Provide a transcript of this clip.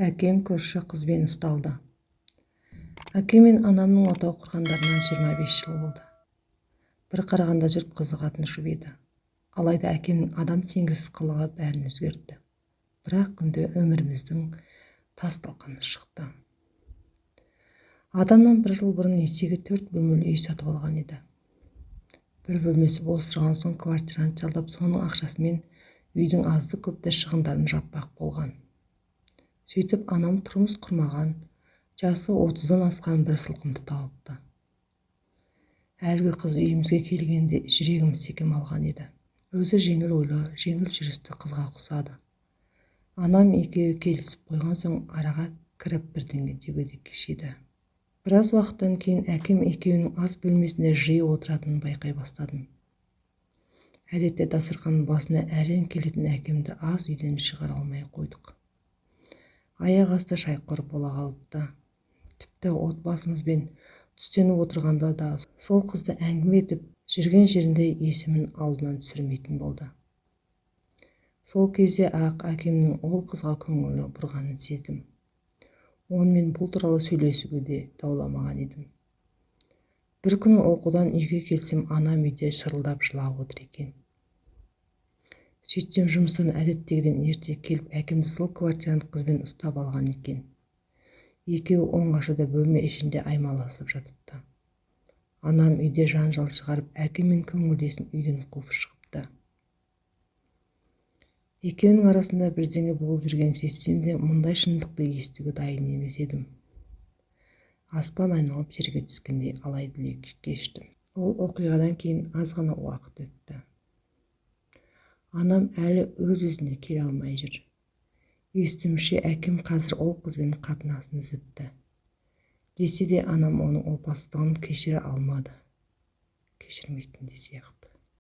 Әкем көрші қызбен ұсталды. Әкем мен анамның отау құрғандарына 25 жыл болды. Бір қарағанда жұрт қызығатын жұп еді. Алайда әкемнің адам теңгісіз қылығы бәрін өзгертті. Бірақ күнде өміріміздің тас талқаны шықты. Адамнан бір жыл бұрын несиеге 4 бөлмелі үй сатып алған еді. Бір бөлмесі бос тұрған соң квартираны жалдап, соның ақшасымен үйдің азды көпті шығындарын жаппақ болған. Сөйтіп анам тұрмыс құрмаған, жасы 30-дан асқан бір сылқымды тауыпты. Әлгі қыз үйімізге келгенде жүрегім секем алған еді. Өзі жеңіл ойлы, жеңіл жүрісті қызға құсады. Анам екеуі келісіп қойған соң араға кіріп бірдеңе деуге кешеді. Біраз уақыттан кейін әкем екеуінің ас бөлмесінде жиі отыратынын байқай бастадым. Әдетте дастарханның басына әрең келетін әкемді аз үйден шығара алмай қойдық. Аяқ асты шайқор бола қалыпты. Тіпті отбасымызбен түстеніп отырғанда да сол қызды әңгіме етіп жүрген жерінде есімін аузынан түсірмейтін болды. Сол кезде ақ әкемнің ол қызға көңілі бұрғанын сездім. Онымен бұл туралы сөйлесуге де дауламаған едім. Бір күні оқудан үйге келсем, анам үйде шырылдап жылап отыр екен. Сөйтсем жұмыстан әдеттегіден ерте келіп, әкемді сол квартираны қызбен ұстап алған екен. Екеуі оңашада бөлме ішінде аймаласып жатыпты. Анам үйде жанжал шығарып, әкеммен көңілдесін үйден қуып шығыпты. Екеуінің арасында бірдеңе болып жүрген сезсем де, мұндай шындықты естуге дайын емес едім. Аспан айналып жерге түскендей алай-дүлей кештім. Ол оқиғадан кейін аз ғана уақыт өтті. Анам әлі өз-өзіне келе алмай жүр. Естуімше, әкем қазір ол қызбен қатынасын үзіпті. Десе де анам оның опасыздығын кешіре алмады. Кешірмейтін де сияқты.